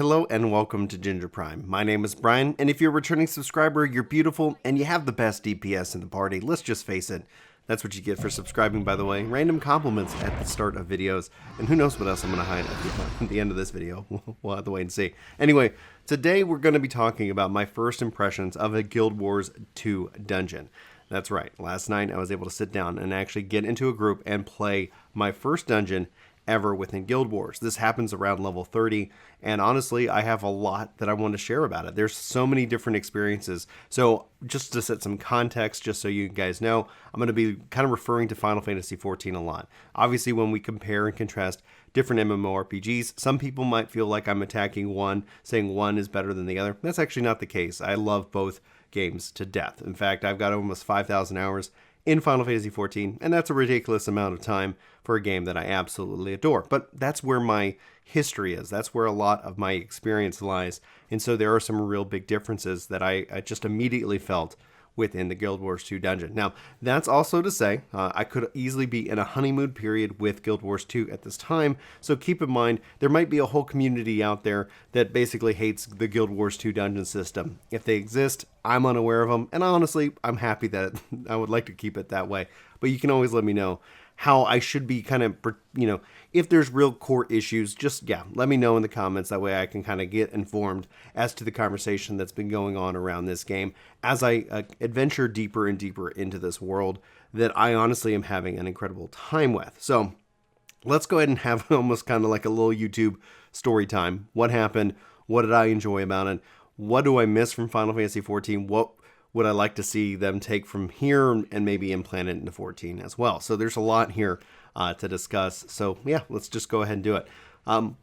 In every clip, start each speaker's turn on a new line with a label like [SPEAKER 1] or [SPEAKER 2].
[SPEAKER 1] Hello and welcome to Ginger Prime. My name is Brian, and if you're a returning subscriber, you're beautiful and you have the best DPS in the party. Let's just face it. That's what you get for subscribing, by the way. Random compliments at the start of videos, and who knows what else I'm going to hide at the end of this video. We'll have to wait and see. Anyway, today we're going to be talking about my first impressions of a Guild Wars 2 dungeon. That's right, last night I was able to sit down and actually get into a group and play my first dungeon ever within Guild Wars. This happens around level 30, and honestly, I have a lot that I want to share about it. There's so many different experiences. So just to set some context, just so you guys know, I'm going to be kind of referring to Final Fantasy XIV a lot. Obviously, when we compare and contrast different MMORPGs, some people might feel like I'm attacking one, saying one is better than the other. That's actually not the case. I love both games to death. In fact, I've got almost 5,000 hours in Final Fantasy XIV, and that's a ridiculous amount of time for a game that I absolutely adore. But that's where my history is. That's where a lot of my experience lies. And so there are some real big differences that I just immediately felt within the Guild Wars 2 dungeon. Now, that's also to say, I could easily be in a honeymoon period with Guild Wars 2 at this time, so keep in mind, there might be a whole community out there that basically hates the Guild Wars 2 dungeon system. If they exist, I'm unaware of them, and honestly, I'm happy that I would like to keep it that way. But you can always let me know how I should be kind of, if there's real core issues, just, let me know in the comments. That way I can kind of get informed as to the conversation that's been going on around this game as I adventure deeper and deeper into this world that I honestly am having an incredible time with. So let's go ahead and have almost kind of like a little YouTube story time. What happened? What did I enjoy about it? What do I miss from Final Fantasy XIV? What would I like to see them take from here and maybe implant it into 14 as well? So there's a lot here to discuss. So yeah, let's just go ahead and do it.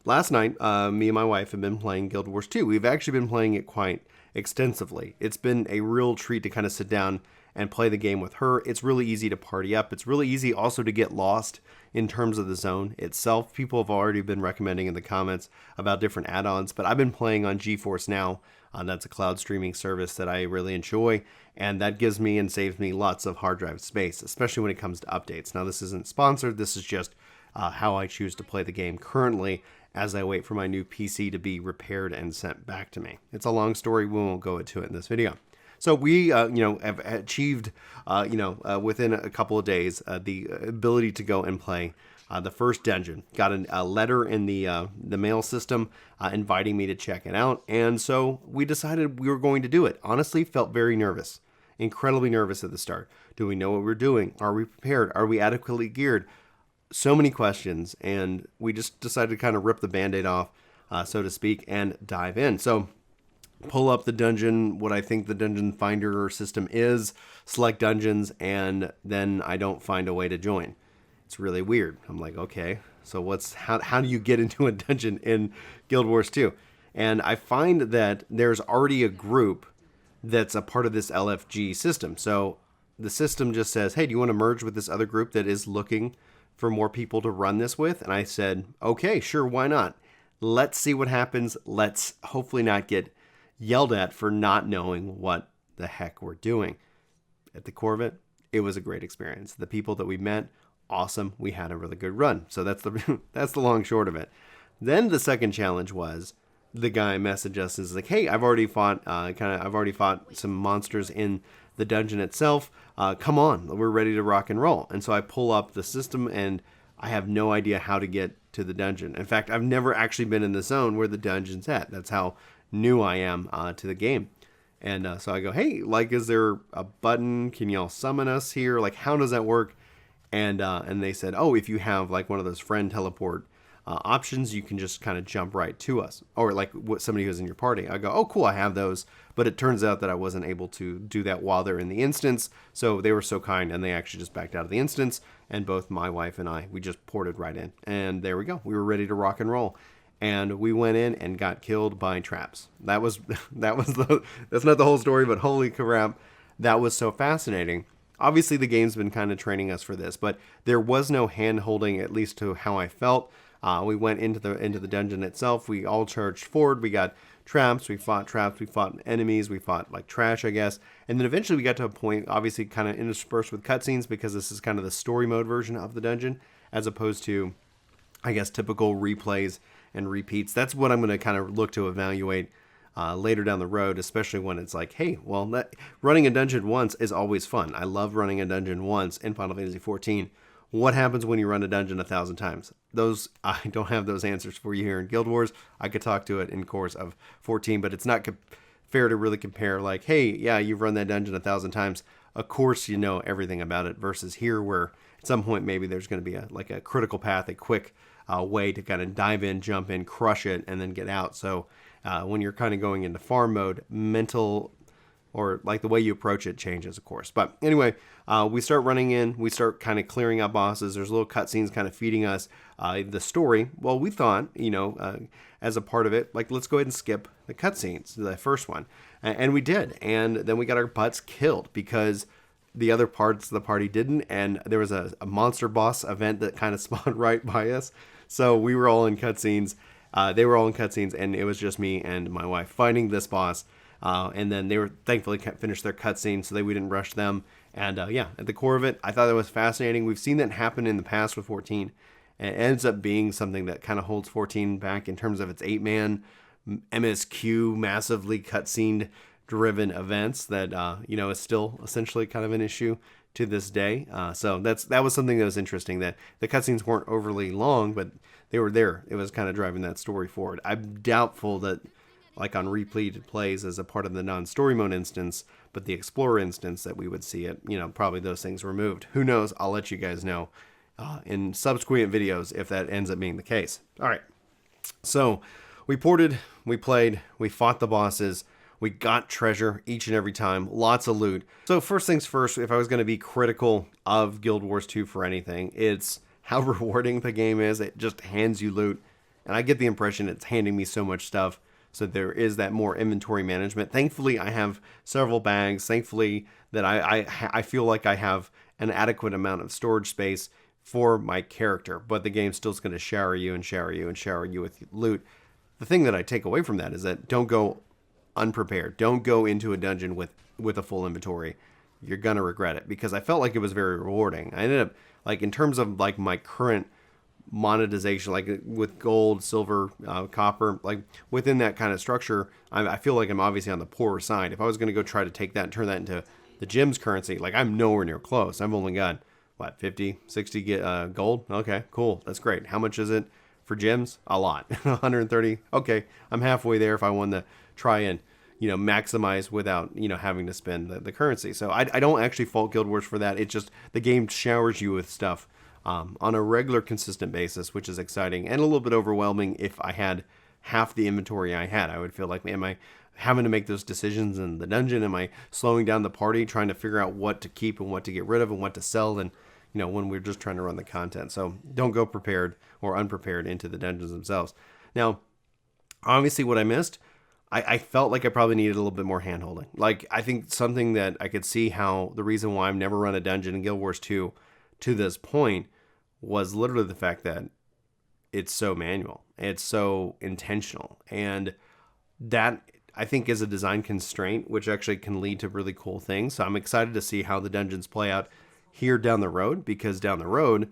[SPEAKER 1] Last night, me and my wife have been playing Guild Wars 2. We've actually been playing it quite extensively. It's been a real treat to kind of sit down and play the game with her. It's really easy to party up. It's really easy also to get lost in terms of the zone itself. People have already been recommending in the comments about different add-ons, but I've been playing on GeForce Now. That's a cloud streaming service that I really enjoy, and that gives me and saves me lots of hard drive space, especially when it comes to updates. Now, this isn't sponsored. This is just how I choose to play the game currently as I wait for my new PC to be repaired and sent back to me. It's a long story. We won't go into it in this video. So we, have achieved, within a couple of days, the ability to go and play the first dungeon. Got a letter in the mail system inviting me to check it out, and so we decided we were going to do it. Honestly, felt very nervous, incredibly nervous at the start. Do we know what we're doing? Are we prepared? Are we adequately geared? So many questions, and we just decided to kind of rip the Band-Aid off, so to speak, and dive in. So pull up the dungeon, what I think the dungeon finder system is, select dungeons, and then I don't find a way to join. It's really weird. I'm like, okay, so how do you get into a dungeon in Guild Wars 2? And I find that there's already a group that's a part of this LFG system. So the system just says, hey, do you want to merge with this other group that is looking for more people to run this with? And I said, okay, sure, why not? Let's see what happens. Let's hopefully not get yelled at for not knowing what the heck we're doing. At the core of it, it was a great experience. The people that we met, awesome. We had a really good run. So that's the long short of it. Then the second challenge was the guy messaged us and is like, hey, I've already fought some monsters in the dungeon itself. Come on, we're ready to rock and roll. And so I pull up the system and I have no idea how to get to the dungeon. In fact, I've never actually been in the zone where the dungeon's at. That's how new I am to the game. And so I go, hey, is there a button? Can y'all summon us here? How does that work? And they said, oh, if you have one of those friend teleport options, you can just kind of jump right to us. Or somebody who's in your party. I go, oh, cool, I have those. But it turns out that I wasn't able to do that while they're in the instance. So they were so kind, and they actually just backed out of the instance. And both my wife and I, we just ported right in. And there we go. We were ready to rock and roll. And we went in and got killed by traps. That's not the whole story, but holy crap, that was so fascinating. Obviously, the game's been kind of training us for this, but there was no hand-holding, at least to how I felt. We went into the dungeon itself. We all charged forward. We got traps. We fought enemies. We fought trash, I guess. And then eventually we got to a point, obviously kind of interspersed with cutscenes, because this is kind of the story mode version of the dungeon, as opposed to, I guess, typical replays and repeats. That's what I'm going to kind of look to evaluate later down the road, especially when it's like, hey, well, running a dungeon once is always fun. I love running a dungeon once in Final Fantasy XIV. What happens when you run a dungeon 1,000 times? I don't have those answers for you here in Guild Wars. I could talk to it in course of 14, but it's not fair to really compare like, hey, yeah, you've run that dungeon 1,000 times. Of course you know everything about it, versus here where at some point maybe there's going to be a critical path, a quick way to kind of dive in, jump in, crush it, and then get out. So when you're kind of going into farm mode, mental or like the way you approach it changes, of course. But anyway, we start running in, we start kind of clearing out bosses. There's little cutscenes kind of feeding us the story. Well, we thought, as a part of it, like, let's go ahead and skip the cutscenes, the first one. And we did. And then we got our butts killed because the other parts of the party didn't. And there was a monster boss event that kind of spawned right by us. So we were all in cutscenes. They were all in cutscenes, and it was just me and my wife fighting this boss. And then they were thankfully finished their cutscene so that we didn't rush them. And at the core of it, I thought that was fascinating. We've seen that happen in the past with 14. And it ends up being something that kind of holds 14 back in terms of its 8-man MSQ, massively cutscene driven events that, is still essentially kind of an issue to this day. So that was something that was interesting, that the cutscenes weren't overly long, but they were there. It was kind of driving that story forward. I'm doubtful that, like on repleted plays as a part of the non-story mode instance, but the Explorer instance, that we would see it, probably those things removed. Who knows? I'll let you guys know in subsequent videos if that ends up being the case. All right. So we ported, we played, we fought the bosses, we got treasure each and every time, lots of loot. So first things first, if I was going to be critical of Guild Wars 2 for anything, it's how rewarding the game is. It just hands you loot. And I get the impression it's handing me so much stuff. So there is that more inventory management. Thankfully, I have several bags. Thankfully, that I feel like I have an adequate amount of storage space for my character. But the game still is going to shower you and shower you and shower you with loot. The thing that I take away from that is that don't go unprepared. Don't go into a dungeon with a full inventory. You're going to regret it, because I felt like it was very rewarding. I ended up, like, in terms of like my current monetization, like with gold, silver, copper, like within that kind of structure, I feel like I'm obviously on the poorer side. If I was going to go try to take that and turn that into the gems currency, like, I'm nowhere near close. I've only got, 50, 60 gold? Okay, cool. That's great. How much is it for gems? A lot. 130. Okay, I'm halfway there if I want to try and, maximize without, having to spend the currency. So I don't actually fault Guild Wars for that. It's just the game showers you with stuff on a regular, consistent basis, which is exciting and a little bit overwhelming. If I had half the inventory I had, I would feel like, am I having to make those decisions in the dungeon? Am I slowing down the party, trying to figure out what to keep and what to get rid of and what to sell? And, when we're just trying to run the content. So don't go prepared or unprepared into the dungeons themselves. Now, obviously what I missed, I felt like I probably needed a little bit more hand-holding. Like, I think something that I could see how the reason why I've never run a dungeon in Guild Wars 2 to this point was literally the fact that it's so manual. It's so intentional. And that, I think, is a design constraint, which actually can lead to really cool things. So I'm excited to see how the dungeons play out here down the road, because down the road,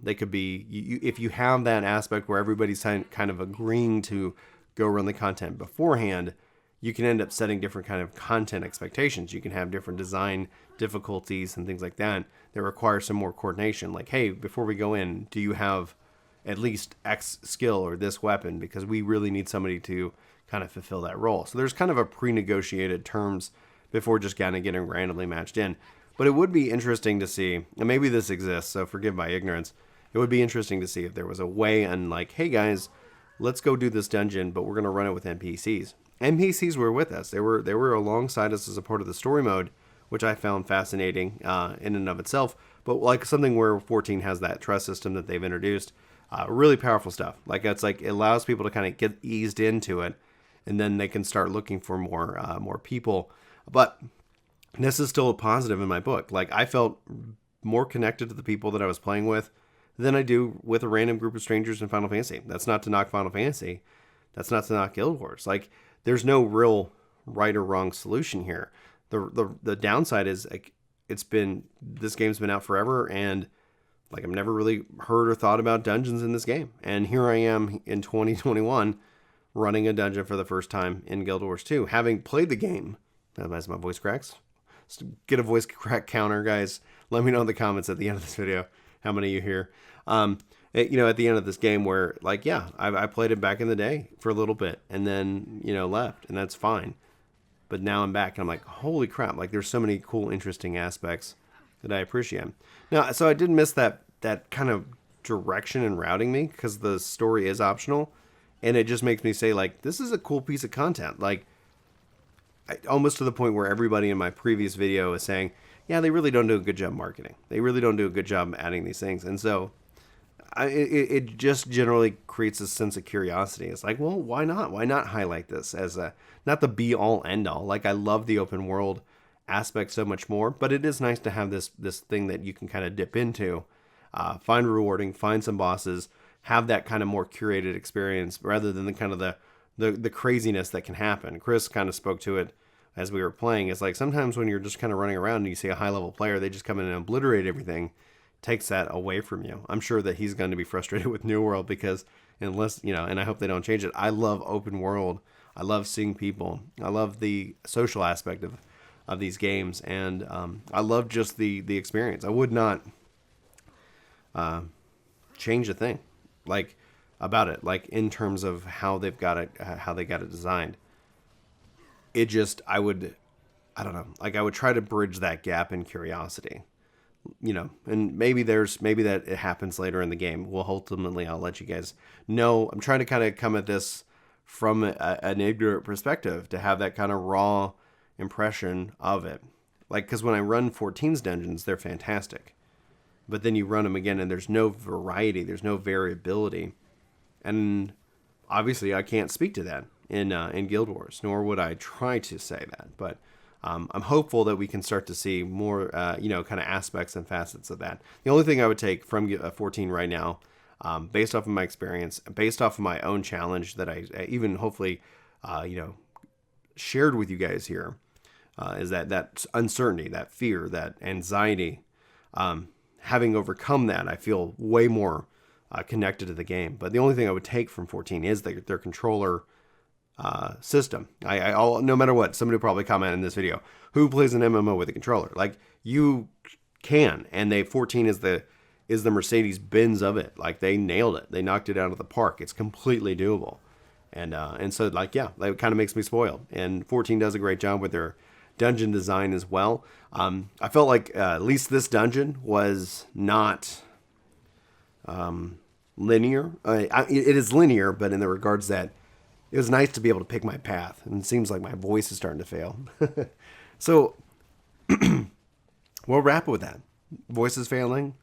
[SPEAKER 1] they could be, if you have that aspect where everybody's kind of agreeing to go run the content beforehand, you can end up setting different kind of content expectations. You can have different design difficulties and things like that require some more coordination. Like, hey, before we go in, do you have at least X skill or this weapon? Because we really need somebody to kind of fulfill that role. So there's kind of a pre-negotiated terms before just kind of getting randomly matched in. But it would be interesting to see, and maybe this exists, so forgive my ignorance. It would be interesting to see if there was a way and like, hey guys, let's go do this dungeon, but we're going to run it with NPCs. NPCs were with us. They were alongside us as a part of the story mode, which I found fascinating in and of itself. But like something where 14 has that trust system that they've introduced, really powerful stuff. Like, it's like it allows people to kind of get eased into it, and then they can start looking for more people. But this is still a positive in my book. Like, I felt more connected to the people that I was playing with than I do with a random group of strangers in Final Fantasy. That's not to knock Final Fantasy. That's not to knock Guild Wars. Like, there's no real right or wrong solution here. The downside is, like, this game's been out forever, and Like, I've never really heard or thought about dungeons in this game. And here I am in 2021 running a dungeon for the first time in Guild Wars 2, having played the game. As my voice cracks. Let's get a voice crack counter, guys. Let me know in the comments at the end of this video how many you hear. You know, at the end of this game where, like, yeah, I played it back in the day for a little bit and then, you know, left, and that's fine. But now I'm back and I'm like, holy crap, like there's so many cool, interesting aspects that I appreciate. Now, so I did miss that kind of direction and routing me because the story is optional. And it just makes me say, like, this is a cool piece of content. Like, almost to the point where everybody in my previous video is saying, yeah, they really don't do a good job marketing. They really don't do a good job adding these things. And so it just generally creates a sense of curiosity. It's like, well, why not? Why not highlight this as not the be-all, end-all? Like, I love the open world aspect so much more, but it is nice to have this thing that you can kind of dip into, find rewarding, find some bosses, have that kind of more curated experience rather than the kind of the craziness that can happen. Chris kind of spoke to it as we were playing. It's like sometimes when you're just kind of running around and you see a high-level player, they just come in and obliterate everything, takes that away from you. I'm sure that he's going to be frustrated with New World because unless, you know, and I hope they don't change it. I love open world. I love seeing people. I love the social aspect of these games. And I love just the experience. I would not change a thing like about it, like in terms of how they've got it, how they got it designed. It just, I don't know, like I would try to bridge that gap in curiosity. You know, and maybe that it happens later in the game. Well, ultimately, I'll let you guys know. I'm trying to kind of come at this from an ignorant perspective to have that kind of raw impression of it. Like, because when I run 14's dungeons, they're fantastic. But then you run them again and there's no variety, there's no variability. And obviously, I can't speak to that in Guild Wars, nor would I try to say that. But I'm hopeful that we can start to see more, you know, kind of aspects and facets of that. The only thing I would take from 14 right now, based off of my experience, based off of my own challenge that I even hopefully, you know, shared with you guys here, is that uncertainty, that fear, that anxiety. Having overcome that, I feel way more connected to the game. But the only thing I would take from 14 is their controller system. I'll no matter what, somebody will probably comment in this video, who plays an MMO with a controller? Like, you can, and 14 is the Mercedes-Benz of it. Like, they nailed it. They knocked it out of the park. It's completely doable. And so, like, yeah, that kind of makes me spoiled. And 14 does a great job with their dungeon design as well. I felt like at least this dungeon was not linear. It is linear, but in the regards that it was nice to be able to pick my path. And it seems like my voice is starting to fail. So we'll wrap it with that. Voice is failing.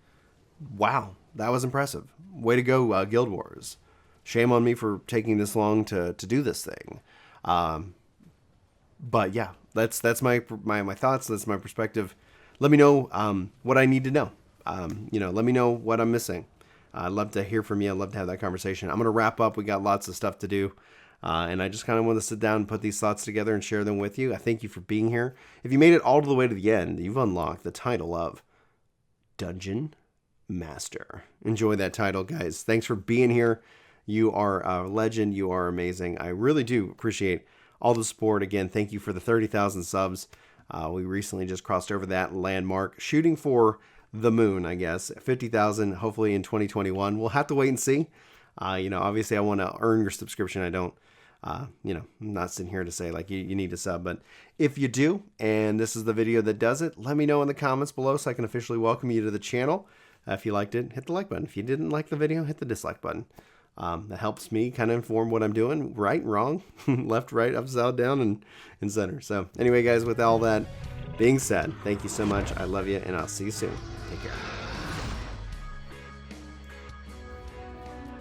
[SPEAKER 1] Wow, that was impressive. Way to go, Guild Wars. Shame on me for taking this long to do this thing. But yeah, that's my thoughts. That's my perspective. Let me know what I need to know. You know, let me know what I'm missing. I'd love to hear from you. I'd love to have that conversation. I'm going to wrap up. We got lots of stuff to do. And I just kind of want to sit down and put these thoughts together and share them with you. I thank you for being here. If you made it all the way to the end, you've unlocked the title of Dungeon Master. Enjoy that title, guys. Thanks for being here. You are a legend. You are amazing. I really do appreciate all the support. Again, thank you for the 30,000 subs. We recently just crossed over that landmark, shooting for the moon, I guess. 50,000, hopefully in 2021. We'll have to wait and see. You know, obviously I want to earn your subscription. I don't, you know, I'm not sitting here to say like you need to sub, but if you do, and this is the video that does it, let me know in the comments below so I can officially welcome you to the channel. If you liked it, hit the like button. If you didn't like the video, hit the dislike button. That helps me kind of inform what I'm doing, right, wrong, left, right, upside down, and center. So anyway, guys, with all that being said, thank you so much. I love you, and I'll see you soon. Take care.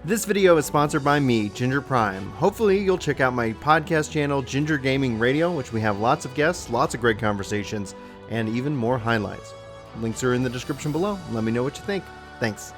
[SPEAKER 1] This video is sponsored by me, Ginger Prime. Hopefully you'll check out my podcast channel, Ginger Gaming Radio, which we have lots of guests, lots of great conversations, and even more highlights. Links are in the description below. Let me know what you think. Thanks.